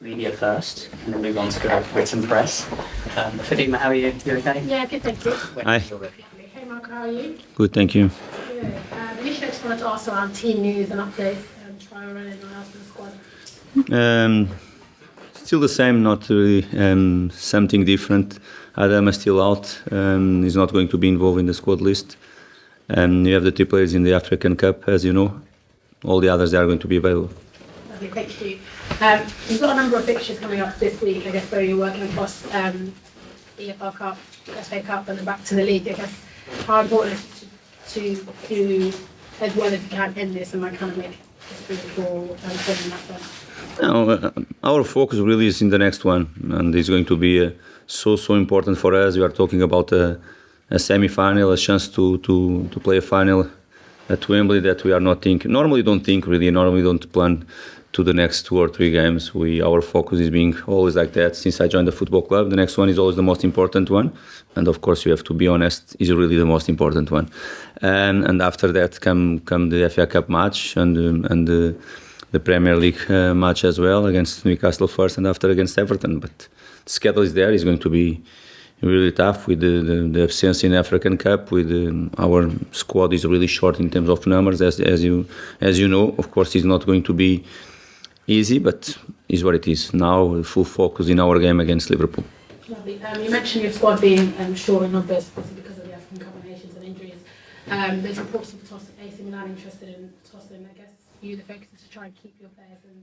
media first, and then move on to the written press. Fadima, how are you? You okay? Yeah, good, thank you. Hi. Hey, Marco, how are you? Good, thank you. Good. Initially, I just wanted to ask around team news and updates and try and run anyone else in the squad. Still the same, not really something different. Adam is still out. He's not going to be involved in the squad list. You have the two players in the African Cup, as you know. All the others are going to be available. Okay, thank you. You've got a number of fixtures coming up this week, I guess, where you're working across EFL Cup, FA Cup, and then back to the league. I guess, how important is it to as well as you can, end this and kind of make history for that one? Our focus really is in the next one, and it's going to be so important for us. We are talking about a semi-final, a chance to play a final at Wembley that we are not thinking. Normally don't plan to the next 2 or 3 games. Our focus is being always like that. Since I joined the football club, the next one is always the most important one, and of course you have to be honest, is really the most important one. And after that come the FA Cup match and the Premier League match as well, against Newcastle first and after against Everton. But the schedule is there. It's going to be really tough with the absence in the African Cup. With our squad is really short in terms of numbers, as you know. Of course, it's not going to be easy, but is what it is. Now, full focus in our game against Liverpool. Lovely. You mentioned your squad being short in numbers because of the African Cup and nations and injuries. There's reports of AC Milan interested in Tosin. I guess the focus is to try and keep your players in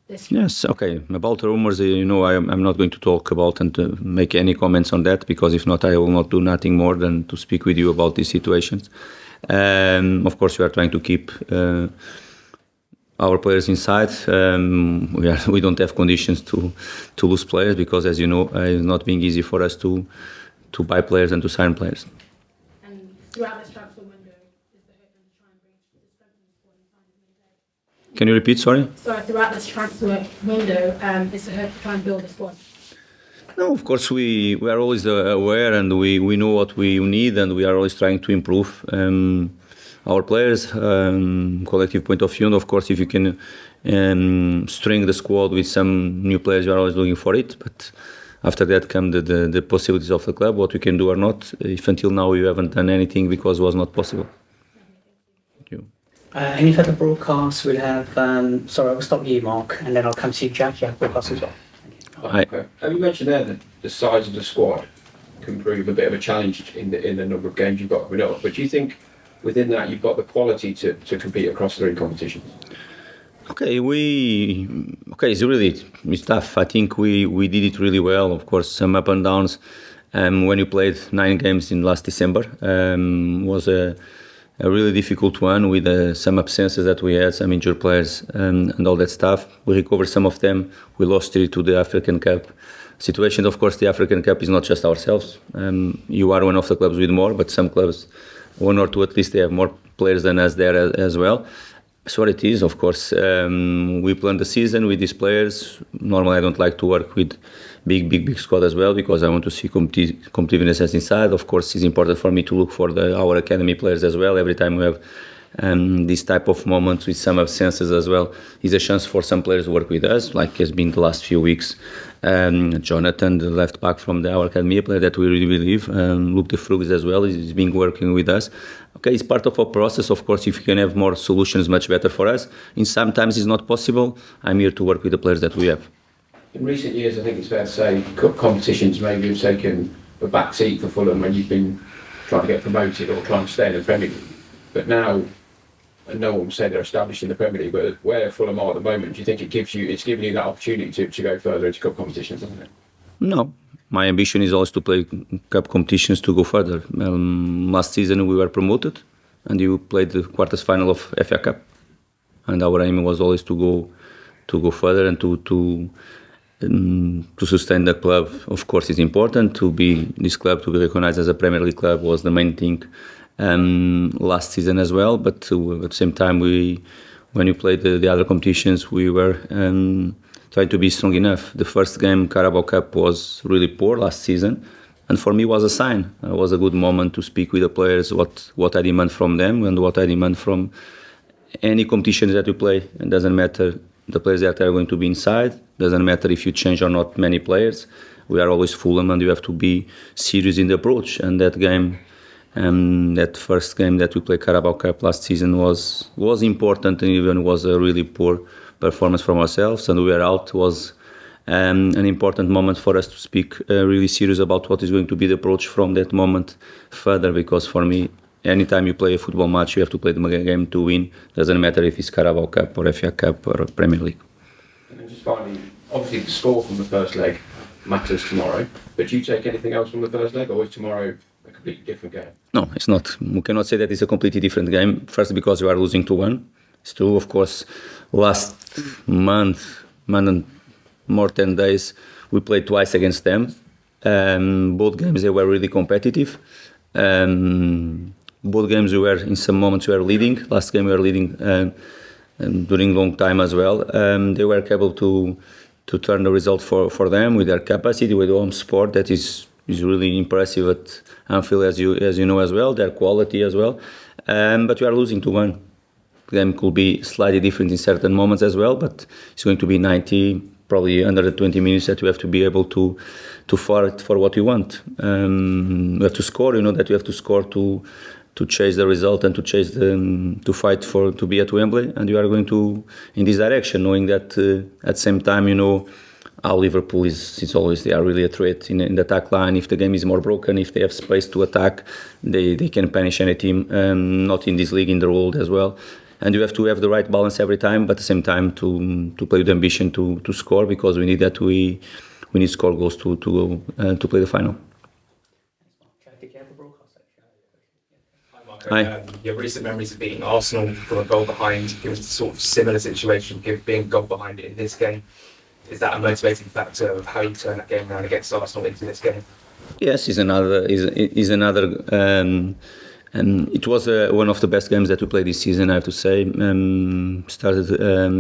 this. Yes, okay. About rumors, I'm not going to talk about and to make any comments on that, because if not, I will not do nothing more than to speak with you about these situations. Of course, we are trying to keep our players inside. We don't have conditions to lose players, because, as you know, it's not being easy for us to buy players and to sign players. And throughout this transfer window, is the hope to try and bring strengthen the squad and sign as many players? Can you repeat? Sorry. So throughout this transfer window, is the hope to try and build a squad? No, of course we are always aware, and we know what we need, and we are always trying to improve our players, collective point of view. And of course, if you can string the squad with some new players, you are always looking for it. But after that come the possibilities of the club, what we can do or not. If until now you haven't done anything because it was not possible. Thank you. Any further broadcasts? We'll have. Sorry, I'll stop you, Mark, and then I'll come to you, Jack. Yeah, broadcast as well. Hi. Okay. You mentioned there that the size of the squad can prove a bit of a challenge in the number of games you've got coming up. But do you think within that you've got the quality to compete across 3 competitions? It's tough. I think we did it really well. Of course, some up and downs. When you played 9 games in last December, was a really difficult one with some absences that we had, some injured players and all that stuff. We recovered some of them. We lost 3 to the African Cup situation. Of course, the African Cup is not just ourselves. You are one of the clubs with more, but some clubs, 1 or 2 at least, they have more players than us there as well. So what it is, of course, we plan the season with these players. Normally I don't like to work with big squad as well, because I want to see competitiveness inside. Of course, it's important for me to look for our academy players as well. Every time we have this type of moments with some absences as well, is a chance for some players to work with us, like has been the last few weeks. Jonathan, the left back from our academy, player that we really believe. Luke de Frugs as well, he's been working with us. Okay, it's part of our process. Of course, if you can have more solutions, much better for us. And sometimes it's not possible. I'm here to work with the players that we have. In recent years, I think it's fair to say cup competitions maybe have taken a back seat for Fulham when you've been trying to get promoted or trying to stay in the Premier League. But now, and no one will say they're established in the Premier League, but where Fulham are at the moment, do you think it's giving you that opportunity to go further into cup competitions, hasn't it? No. My ambition is always to play cup competitions to go further. Last season we were promoted, and you played the quarters final of FA Cup, and our aim was always to go further and to sustain the club. Of course, it's important to be this club to be recognized as a Premier League club was the main thing last season as well. But at the same time, when you played the other competitions, we were trying to be strong enough. The first game, Carabao Cup, was really poor last season, and for me was a sign. It was a good moment to speak with the players what I demand from them and what I demand from any competition that you play. It doesn't matter the players that are going to be inside. Doesn't matter if you change or not many players. We are always Fulham, and you have to be serious in the approach. And that game, that first game that we played Carabao Cup last season was important, and even was a really poor performance from ourselves. And we were out. Was an important moment for us to speak really serious about what is going to be the approach from that moment further. Because for me, anytime you play a football match, you have to play the game to win. Doesn't matter if it's Carabao Cup or FA Cup or Premier League. And then just finally, obviously the score from the first leg matters tomorrow, but do you take anything else from the first leg, or is tomorrow a completely different game? No, it's not. We cannot say that it's a completely different game. First, because we are losing 2-1. It's true, of course. Last month and more 10 days, we played twice against them. Both games they were really competitive. Both games we were in some moments we were leading. Last game we were leading during long time as well. They were able to turn the result for them with their capacity, with home support. That is really impressive at Anfield, as you know as well. Their quality as well. But we are losing 2-1. The game could be slightly different in certain moments as well, but it's going to be 90, probably under the 20 minutes that we have to be able to fight for what we want. We have to score. You know that we have to score to chase the result and to fight to be at Wembley, and you are going to in this direction, knowing that at the same time, you know, how Liverpool is always, they are really a threat in the attack line. If the game is more broken, if they have space to attack, they can punish any team. Not in this league, in the world as well. And you have to have the right balance every time, but at the same time to play with ambition to score, because we need that. We need score goals to go to play the final. Hi. Your recent memories of beating Arsenal from a goal behind, it was a sort of similar situation, being a goal behind in this game. Is that a motivating factor of how you turn that game around against Arsenal into this game? Yes, is another. It was one of the best games that we played this season, I have to say. Started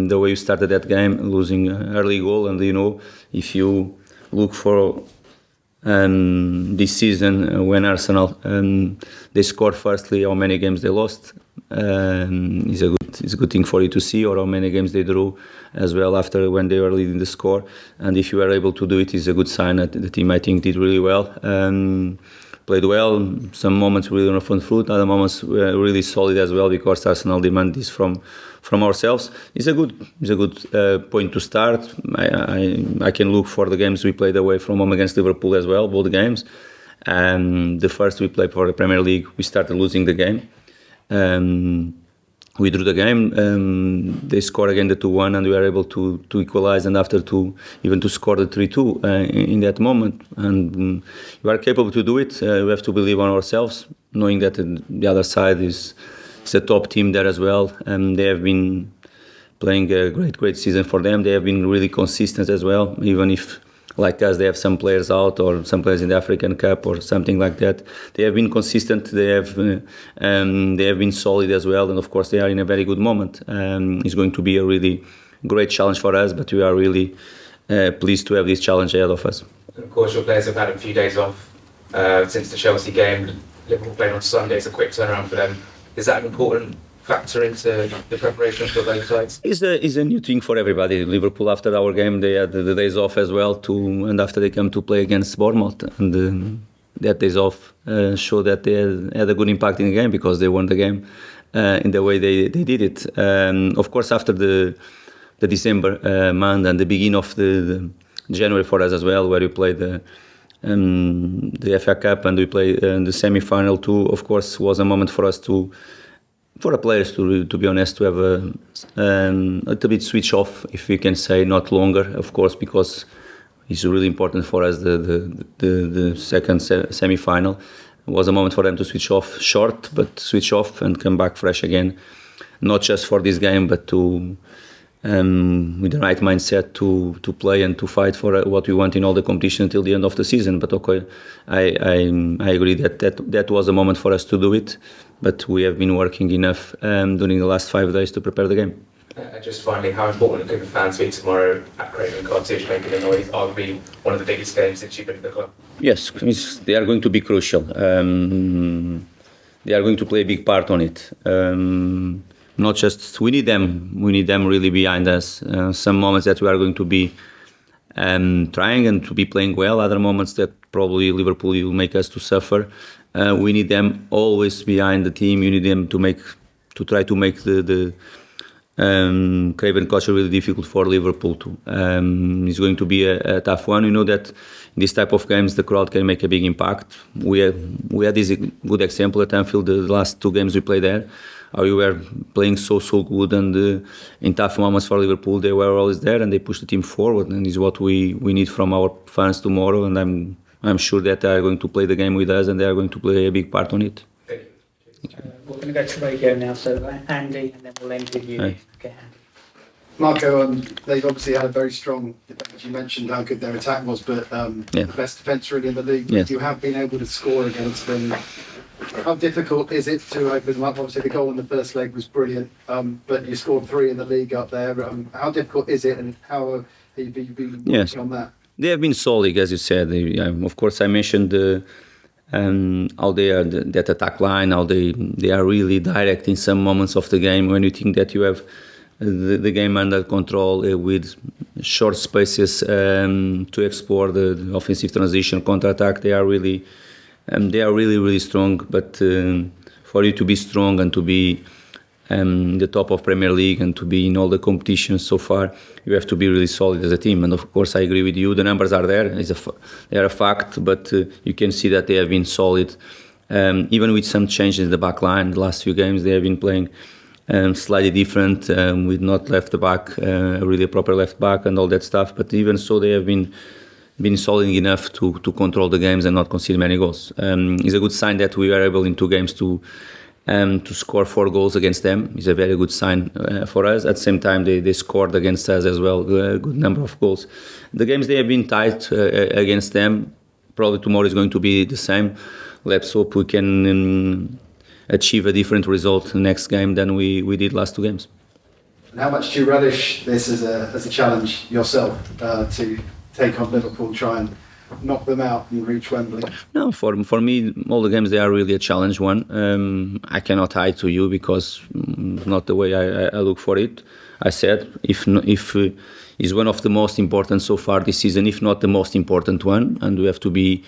the way you started that game, losing early goal, and you know, if you look for this season when Arsenal they scored firstly, how many games they lost, it's a good thing for you to see, or how many games they drew as well after when they were leading the score. And if you were able to do it, it's a good sign that the team, I think, did really well. Played well. Some moments really on the front foot, other moments were really solid as well, because Arsenal demand this from ourselves. It's a good point to start. I can look for the games we played away from home against Liverpool as well, both games. The first we played for the Premier League, we started losing the game. We drew the game. They scored again the 2-1, and we were able to equalize, and after even to score the 3-2 in that moment. And we are capable to do it. We have to believe on ourselves, knowing that the other side is a top team there as well. They have been playing a great season for them. They have been really consistent as well, even if, like us, they have some players out, or some players in the African Cup or something like that. They have been consistent. They have been solid as well, and of course they are in a very good moment. It's going to be a really great challenge for us, but we are really pleased to have this challenge ahead of us. And of course, your players have had a few days off since the Chelsea game. Liverpool playing on Sunday, it's a quick turnaround for them. Is that an important factor into the preparation for both sides? It's a new thing for everybody. Liverpool, after our game, they had the days off as well, and after they come to play against Bournemouth, and that days off show that they had a good impact in the game, because they won the game in the way they did it. Of course, after the December month and the beginning of the January for us as well, where we played the FA Cup and we played the semi-final too, of course, was a moment for us for the players to be honest, to have a little bit switch off, if we can say, not longer, of course, because it's really important for us. The second semi-final was a moment for them to switch off, short, but switch off and come back fresh again, not just for this game, but to with the right mindset to play and to fight for what we want in all the competition until the end of the season. But okay, I agree that was a moment for us to do it, but we have been working enough during the last 5 days to prepare the game. Just finally, how important could the fans be tomorrow at Craven Cottage, making a noise, arguably one of the biggest games since you've been at the club? Yes, they are going to be crucial. They are going to play a big part on it. not just we need them. We need them really behind us. Some moments that we are going to be trying and to be playing well. Other moments that probably Liverpool will make us to suffer. We need them always behind the team. You need them to try to make the Craven culture really difficult for Liverpool too. It's going to be a tough one. You know that in this type of games the crowd can make a big impact. We had this good example at Anfield the last 2 games we played there. We were playing so good, and in tough moments for Liverpool they were always there and they pushed the team forward, and is what we need from our fans tomorrow. And I'm sure that they are going to play the game with us and they are going to play a big part on it. We're going to go to radio now, so Andy, and then we'll end with you. Right. Okay, Andy. Marco, they've obviously had a very strong defence. You mentioned how good their attack was, but the best defence really in the league. Yes. You have been able to score against them. How difficult is it to open them up? Obviously, the goal in the first leg was brilliant, but you scored 3 in the league up there. How difficult is it, and how have you been working on that? They have been solid, as you said. Of course, I mentioned how they are that attack line, how they are really direct in some moments of the game when you think that you have the game under control, with short spaces to explore the offensive transition, counter-attack. They are really strong. But for you to be strong and to be the top of Premier League and to be in all the competitions so far, you have to be really solid as a team. And of course, I agree with you. The numbers are there; they are a fact. But you can see that they have been solid, even with some changes in the back line. The last few games they have been playing slightly different, with not left back, really a proper left back and all that stuff. But even so, they have been solid enough to control the games and not concede many goals. It's a good sign that we were able in 2 games to score 4 goals against them. It's a very good sign for us. At the same time, they scored against us as well, a good number of goals. The games they have been tight against them. Probably tomorrow is going to be the same. Let's hope we can achieve a different result next game than we did last 2 games. And how much do you relish this as a challenge yourself to take on Liverpool, try and knock them out and reach Wembley? No, for me, all the games, they are really a challenge one. I cannot hide to you because not the way I look for it. I said if is one of the most important so far this season, if not the most important one, and we have to be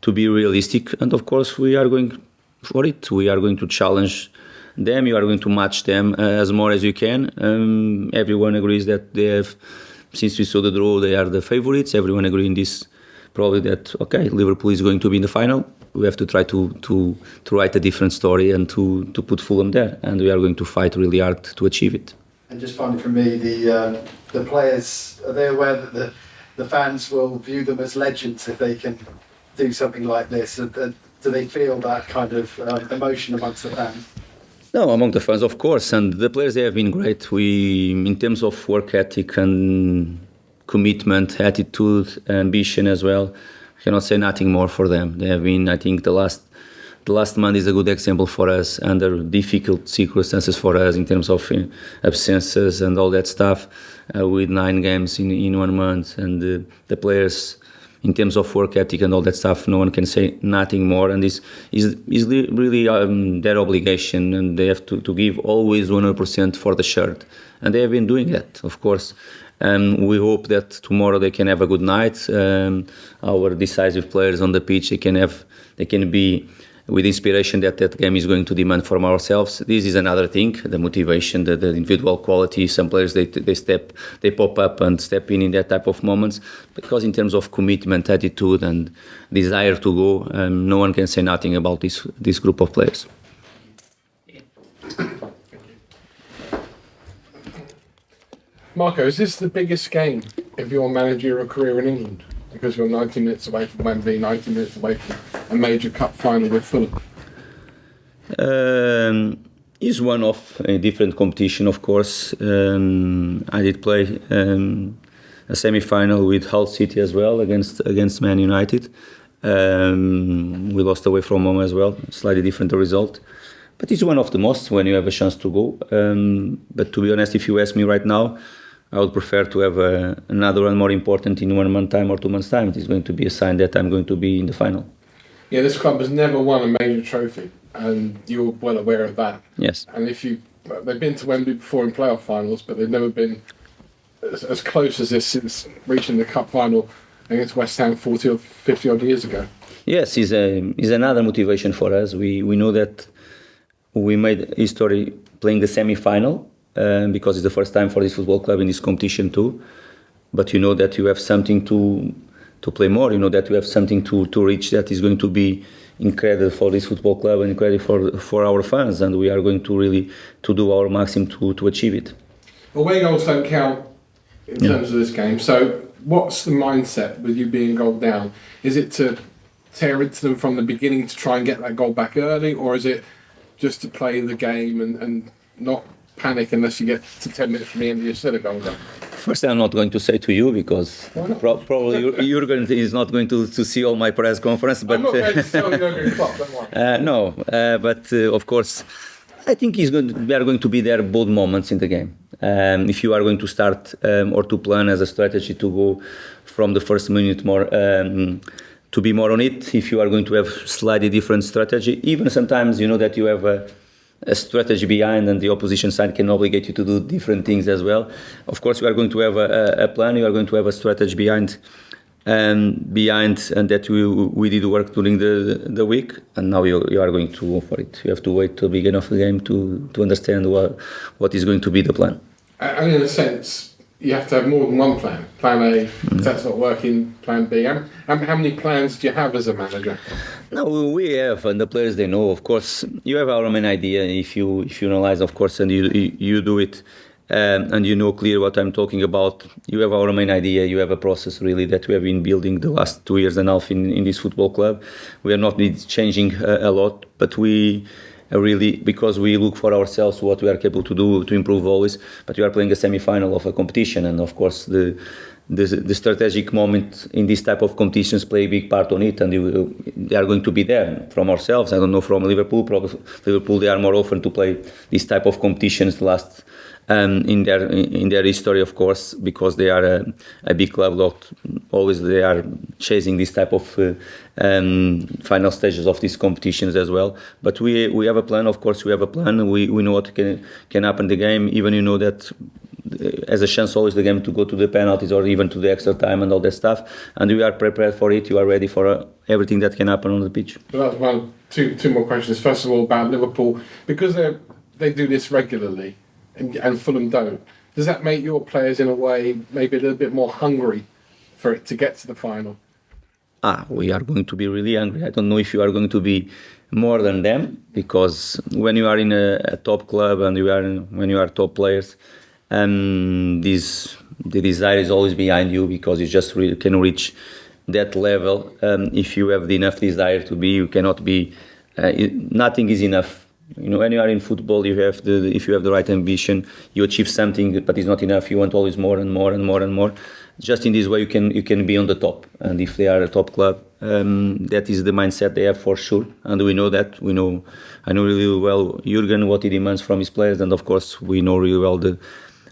realistic. And of course, we are going for it. We are going to challenge them. You are going to match them as more as you can. Everyone agrees that they have. Since we saw the draw, they are the favourites. Everyone agrees in this, probably that, okay, Liverpool is going to be in the final. We have to try to write a different story and to put Fulham there. And we are going to fight really hard to achieve it. And just finally from me, the players, are they aware that the fans will view them as legends if they can do something like this? Do they feel that kind of emotion amongst the fans? No, among the fans, of course, and the players, they have been great. In terms of work ethic and commitment, attitude, ambition as well, I cannot say nothing more for them. They have been, I think, the last month is a good example for us under difficult circumstances for us in terms of absences and all that stuff, with 9 games in 1 month, and the players. In terms of work ethic and all that stuff, no one can say nothing more. And this is really their obligation, and they have to give always 100% for the shirt. And they have been doing that, of course. We hope that tomorrow they can have a good night. Our decisive players on the pitch, they can be with inspiration that game is going to demand from ourselves. This is another thing, the motivation, the individual quality. Some players, they pop up and step in that type of moments. Because in terms of commitment, attitude and desire to go, no one can say nothing about this group of players. Marco, is this the biggest game of your managerial career in England? Because you're 90 minutes away from Wembley, 90 minutes away from a major cup final with Fulham. Is one of a different competition, of course. I did play a semi-final with Hull City as well against Man United. We lost away from home as well, slightly different result. But it's one of the most when you have a chance to go. But to be honest, if you ask me right now, I would prefer to have another one more important in 1 month time or 2 months time. It is going to be a sign that I'm going to be in the final. Yeah, this club has never won a major trophy, and you're well aware of that. Yes. And if you they've been to Wembley before in playoff finals, but they've never been as close as this since reaching the cup final against West Ham 40 or 50 odd years ago. Yes, is another motivation for us. We know that we made history playing the semi-final because it's the first time for this football club in this competition too. But you know that you have something to play more. You know that you have something to reach that is going to be incredible for this football club and incredible for our fans, and we are going to really to do our maximum to achieve it. Away goals don't count in terms of this game. So what's the mindset with you being goal down? Is it to tear into them from the beginning to try and get that goal back early, or is it just to play the game and not panic unless you get to 10 minutes from the end and you're still a goal down? First, I'm not going to say to you because probably Jurgen is not going to see all my press conference. But I'm not going to tell Jurgen Klopp, don't worry. no, but of course, I think we are going to be there both moments in the game. If you are going to start or to plan as a strategy to go from the first minute more to be more on it, if you are going to have slightly different strategy, even sometimes you know that you have a strategy behind and the opposition side can obligate you to do different things as well. Of course, you are going to have a plan, you are going to have a strategy behind and that we did work during the week, and now you are going to go for it. You have to wait till the beginning of the game to understand what is going to be the plan. And in a sense, you have to have more than one plan. Plan A, if that's not working, plan B. How many plans do you have as a manager? No, we have, and the players, they know. Of course, you have our main idea. If you analyze, of course, and you do it, and you know clear what I'm talking about. You have our main idea. You have a process really that we have been building the last 2 years and a half in this football club. We are not changing a lot, but we really, because we look for ourselves what we are capable to do to improve always. But we are playing a semi-final of a competition, and of course the strategic moment in this type of competitions play a big part on it, and they are going to be there from ourselves. I don't know from Liverpool. Probably Liverpool, they are more often to play this type of competitions last in their history, of course, because they are a big club. Always they are chasing this type of final stages of these competitions as well. But we have a plan. Of course, we have a plan. We know what can happen in the game. Even you know that. As a chance always the game to go to the penalties or even to the extra time and all that stuff, and we are prepared for it. You are ready for everything that can happen on the pitch. Well, that's two more questions. First of all, about Liverpool, because they do this regularly and Fulham don't. Does that make your players in a way maybe a little bit more hungry for it to get to the final? We are going to be really hungry. I don't know if you are going to be more than them, because when you are in a top club and when you are top players, the desire is always behind you, because you just can reach that level. If you have enough desire to be, you cannot be. Nothing is enough. You know, when you are in football, if you have the right ambition, you achieve something, but it's not enough. You want always more and more and more and more. Just in this way, you can be on the top. And if they are a top club, that is the mindset they have for sure. And we know that. I know really well Jurgen, what he demands from his players, and of course we know really well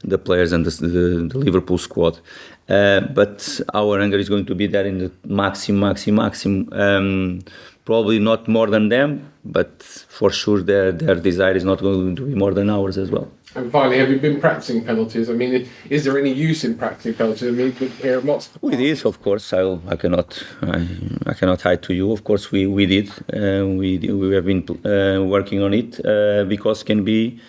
the players and the Liverpool squad. But our hunger is going to be there in the maximum. Probably not more than them, but for sure their desire is not going to be more than ours as well. And finally, have you been practicing penalties? I mean, is there any use in practicing penalties? I mean, we hear lots. We did, of course. I cannot hide to you. Of course, we did. We have been working on it because can be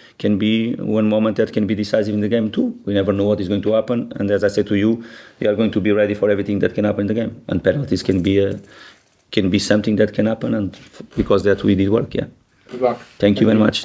one moment that can be decisive in the game too. We never know what is going to happen. And as I said to you, we are going to be ready for everything that can happen in the game. And penalties can be something that can happen. And because that we did work. Yeah. Good luck. Thank you very much.